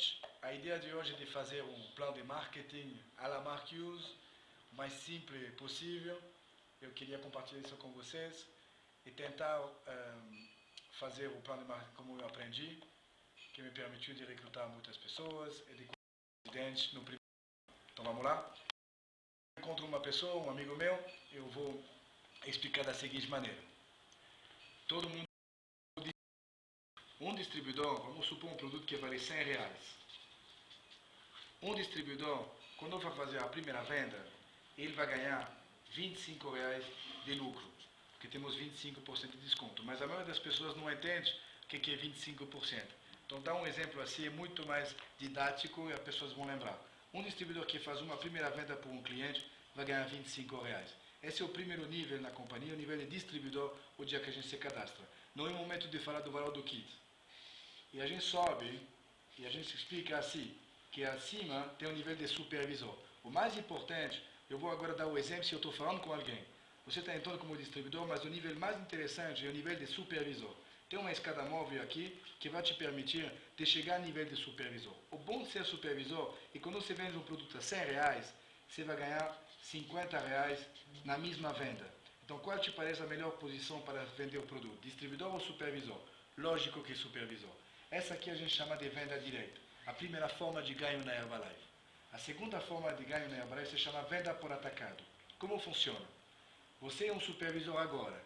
noite. A ideia de hoje é de fazer um plano de marketing à la Mark Hughes, o mais simples possível. Eu queria compartilhar isso com vocês e tentar fazer o plano de marketing como eu aprendi, que me permitiu de recrutar muitas pessoas e de clientes no primeiro. Então vamos lá? Eu encontro uma pessoa, um amigo meu, eu vou explicar da seguinte maneira. Todo mundo, um distribuidor, vamos supor um produto que vale R$100. Um distribuidor, quando vai fazer a primeira venda, ele vai ganhar R$25 de lucro, porque temos 25% de desconto. Mas a maioria das pessoas não entende o que é 25%. Então, dá um exemplo assim, é muito mais didático e as pessoas vão lembrar. Um distribuidor que faz uma primeira venda por um cliente vai ganhar R$25. Esse é o primeiro nível na companhia, o nível de distribuidor, o dia que a gente se cadastra. Não é o momento de falar do valor do kit. E a gente sobe, e a gente explica assim, que acima tem o nível de supervisor. O mais importante, eu vou agora dar o exemplo se eu estou falando com alguém. Você está entrando como distribuidor, mas o nível mais interessante é o nível de supervisor. Tem uma escada móvel aqui que vai te permitir de chegar ao nível de supervisor. O bom de ser supervisor é que quando você vende um produto a R$100, você vai ganhar R$50 na mesma venda. Então, qual te parece a melhor posição para vender o produto? Distribuidor ou supervisor? Lógico que supervisor. Essa aqui a gente chama de venda direta. A primeira forma de ganho na Herbalife. A segunda forma de ganho na Herbalife se chama venda por atacado. Como funciona? Você é um supervisor agora.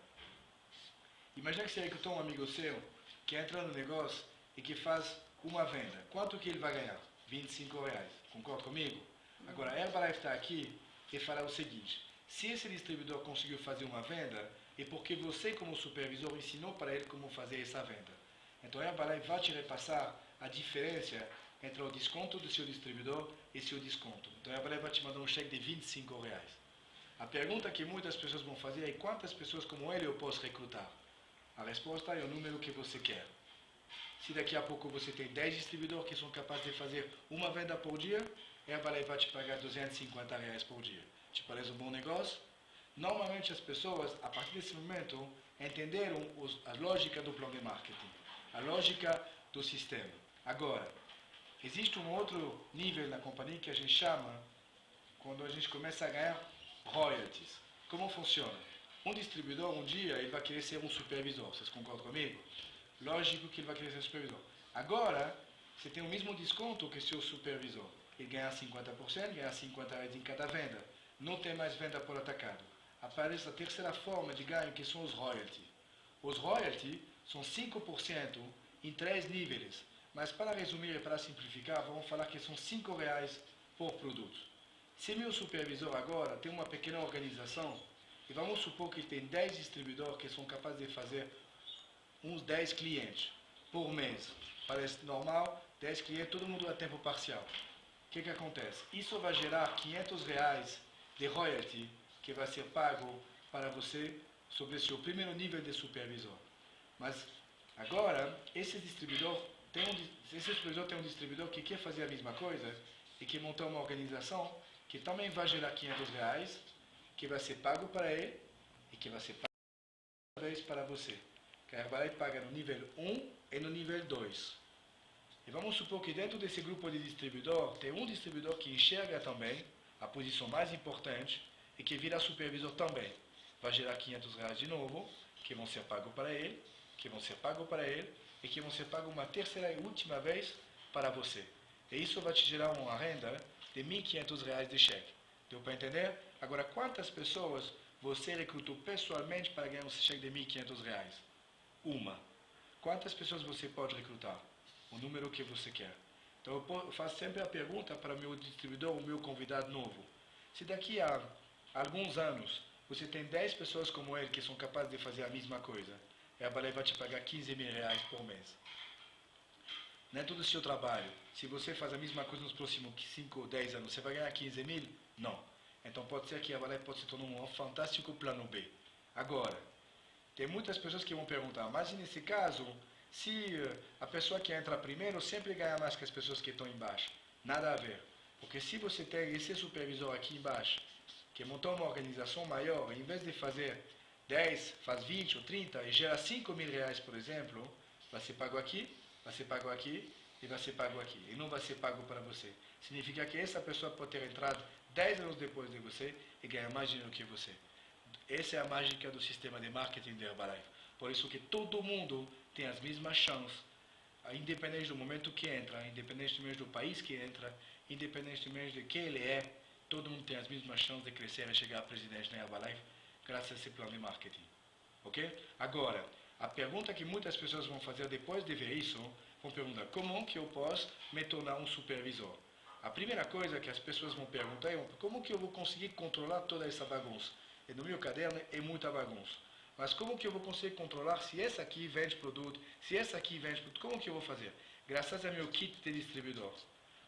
Imagina que você recrutou um amigo seu que entra no negócio e que faz uma venda. Quanto que ele vai ganhar? R$25. Concorda comigo? Agora, a Herbalife está aqui e fará o seguinte. Se esse distribuidor conseguiu fazer uma venda, é porque você, como supervisor, ensinou para ele como fazer essa venda. Então, a Herbalife vai te repassar a diferença entre o desconto do seu distribuidor e seu desconto. Então, a Herbalife vai te mandar um cheque de R$25. A pergunta que muitas pessoas vão fazer é quantas pessoas como ele eu posso recrutar? A resposta é o número que você quer. Se daqui a pouco você tem 10 distribuidores que são capazes de fazer uma venda por dia, a Herbalife vai te pagar R$250 por dia. Te parece um bom negócio? Normalmente as pessoas, a partir desse momento, entenderam a lógica do plano de marketing, a lógica do sistema. Agora, existe um outro nível na companhia que a gente chama, quando a gente começa a ganhar royalties. Como funciona? Um distribuidor, um dia, ele vai querer ser um supervisor. Vocês concordam comigo? Lógico que ele vai querer ser supervisor. Agora, você tem o mesmo desconto que seu supervisor. Ele ganha 50%, ganha R$50 em cada venda. Não tem mais venda por atacado. Aparece a terceira forma de ganho, que são os royalties. Os royalties são 5% em 3 níveis. Mas para resumir e para simplificar, vamos falar que são R$5 por produto. Se meu supervisor agora tem uma pequena organização, e vamos supor que tem 10 distribuidores que são capazes de fazer uns 10 clientes por mês. Parece normal, 10 clientes, todo mundo a tempo parcial. O que acontece? Isso vai gerar R$500 de royalty que vai ser pago para você sobre o seu primeiro nível de supervisor. Mas agora, esse distribuidor tem um distribuidor que quer fazer a mesma coisa e que montou uma organização que também vai gerar R$500, que vai ser pago para ele e que vai ser pago uma vez para você. Que a Herbalife paga no nível 1 e no nível 2. E vamos supor que dentro desse grupo de distribuidor, tem um distribuidor que enxerga também a posição mais importante e que vira supervisor também. Vai gerar R$500 de novo, que vão ser pagos para ele, que vão ser pagos para ele e que vão ser pagos uma terceira e última vez para você. E isso vai te gerar uma renda de R$1.500 de cheque. Deu para entender? Agora, quantas pessoas você recrutou pessoalmente para ganhar um cheque de R$1.500? Uma. Quantas pessoas você pode recrutar? O número que você quer. Então eu faço sempre a pergunta para o meu distribuidor, o meu convidado novo. Se daqui a alguns anos você tem 10 pessoas como ele que são capazes de fazer a mesma coisa, a Herbalife vai te pagar R$15.000 por mês. Dentro do seu trabalho, se você faz a mesma coisa nos próximos 5 ou 10 anos, você vai ganhar 15 mil? Não. Então pode ser que a Herbalife pode se tornar um fantástico plano B. Agora, tem muitas pessoas que vão perguntar, mas nesse caso, se a pessoa que entra primeiro sempre ganha mais que as pessoas que estão embaixo. Nada a ver. Porque se você tem esse supervisor aqui embaixo, que montou uma organização maior, em vez de fazer 10, faz 20 ou 30 e gera R$5.000, por exemplo, vai ser pago aqui, vai ser pago aqui e vai ser pago aqui. E não vai ser pago para você. Significa que essa pessoa pode ter entrado 10 anos depois de você e ganhar mais dinheiro que você. Essa é a mágica do sistema de marketing de Herbalife. Por isso que todo mundo tem as mesmas chances, independente do momento que entra, independentemente do país que entra, independentemente de quem ele é, todo mundo tem as mesmas chances de crescer e chegar a presidente na Herbalife graças a esse plano de marketing. Ok? Agora, a pergunta que muitas pessoas vão fazer depois de ver isso, vão perguntar como que eu posso me tornar um supervisor? A primeira coisa que as pessoas vão perguntar é como que eu vou conseguir controlar toda essa bagunça? E no meu caderno é muita bagunça. Mas como que eu vou conseguir controlar se essa aqui vende produto, se essa aqui vende produto? Como que eu vou fazer? Graças ao meu kit de distribuidor.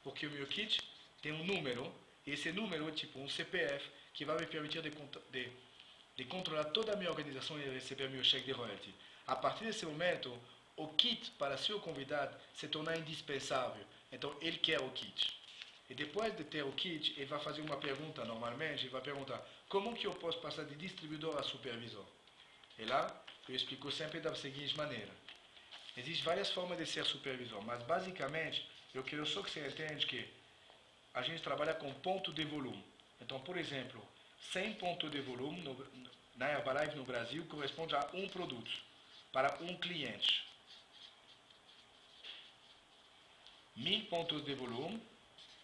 Porque o meu kit tem um número, e esse número é tipo um CPF, que vai me permitir de controlar toda a minha organização e receber meu cheque de royalty. A partir desse momento, o kit para seu convidado se torna indispensável. Então, ele quer o kit. E depois de ter o kit, ele vai fazer uma pergunta normalmente, ele vai perguntar como que eu posso passar de distribuidor a supervisor? E lá, eu explico sempre da seguinte maneira. Existem várias formas de ser supervisor, mas basicamente, eu quero só que você entenda que a gente trabalha com ponto de volume. Então, por exemplo, 100 pontos de volume na Herbalife no Brasil corresponde a um produto para um cliente. 1000 pontos de volume,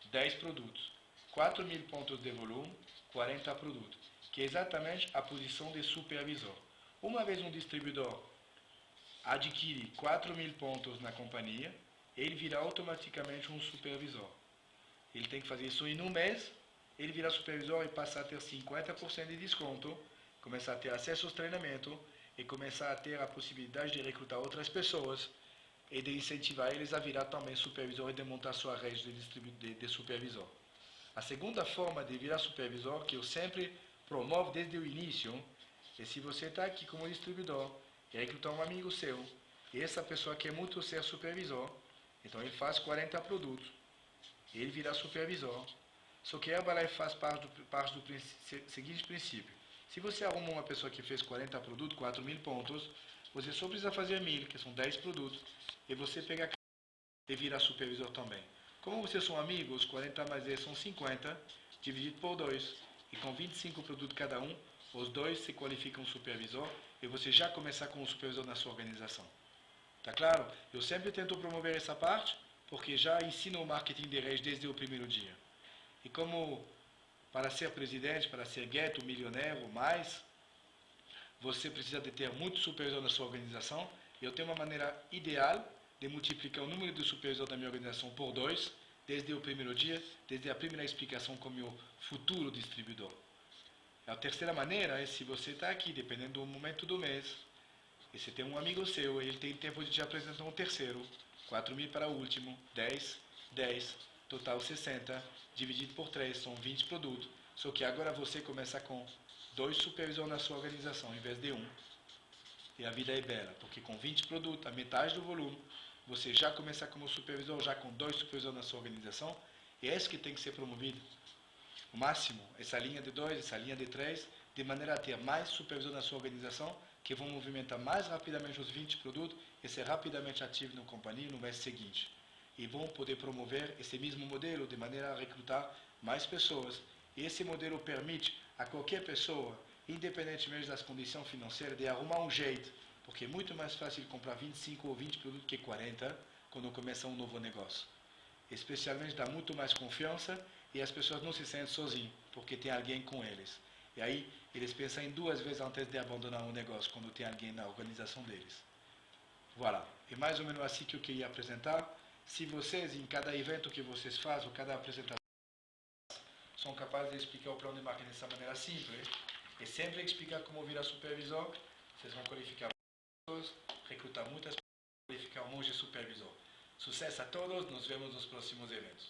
10 produtos. 4000 pontos de volume, 40 produtos, que é exatamente a posição de supervisor. Uma vez um distribuidor adquire 4000 pontos na companhia, ele virá automaticamente um supervisor. Ele tem que fazer isso em um mês, ele virá supervisor e passa a ter 50% de desconto, começar a ter acesso aos treinamentos e começar a ter a possibilidade de recrutar outras pessoas e de incentivar eles a virar também supervisor e de montar sua rede de supervisor. A segunda forma de virar supervisor, que eu sempre promovo desde o início, é se você está aqui como distribuidor e recrutar um amigo seu, e essa pessoa quer muito ser supervisor, então ele faz 40 produtos, ele virá supervisor. Só que a Herbalife faz parte do seguinte princípio. Se você arruma uma pessoa que fez 40 produtos, 4000 pontos, você só precisa fazer 1000, que são 10 produtos, e você pega e vira supervisor também. Como vocês são amigos, 40 mais 10 são 50, dividido por 2, e com 25 produtos cada um, os dois se qualificam supervisor, e você já começa com o supervisor na sua organização. Tá claro? Eu sempre tento promover essa parte, porque já ensino o marketing de redes desde o primeiro dia. E como para ser presidente, para ser gueto, milionário, mais, você precisa de ter muito supervisor na sua organização. Eu tenho uma maneira ideal de multiplicar o número de supervisor da minha organização por 2, desde o primeiro dia, desde a primeira explicação com o meu futuro distribuidor. A terceira maneira é se você está aqui, dependendo do momento do mês, e você tem um amigo seu, ele tem tempo de te apresentar um terceiro, 4000 para o último, 10, 10, total 60, dividido por 3, são 20 produtos. Só que agora você começa com 2 supervisores na sua organização, em vez de 1. E a vida é bela, porque com 20 produtos, a metade do volume, você já começa como supervisor, já com 2 supervisores na sua organização, e é isso que tem que ser promovido. O máximo, essa linha de 2, essa linha de 3, de maneira a ter mais supervisores na sua organização, que vão movimentar mais rapidamente os 20 produtos e ser rapidamente ativos na companhia no mês seguinte. E vão poder promover esse mesmo modelo de maneira a recrutar mais pessoas. E esse modelo permite a qualquer pessoa, independentemente das condições financeiras, de arrumar um jeito, porque é muito mais fácil comprar 25 ou 20 produtos que 40 quando começa um novo negócio. Especialmente dá muito mais confiança e as pessoas não se sentem sozinhas, porque tem alguém com eles. E aí eles pensam em 2 vezes antes de abandonar um negócio, quando tem alguém na organização deles. Voilà. É mais ou menos assim que eu queria apresentar. Se vocês, em cada evento que vocês fazem, ou cada apresentação, são capazes de explicar o plano de marketing dessa maneira simples, e sempre explicar como virar supervisor, vocês vão qualificar pessoas, recrutar muitas pessoas, qualificar um monte de supervisor. Sucesso a todos, nos vemos nos próximos eventos.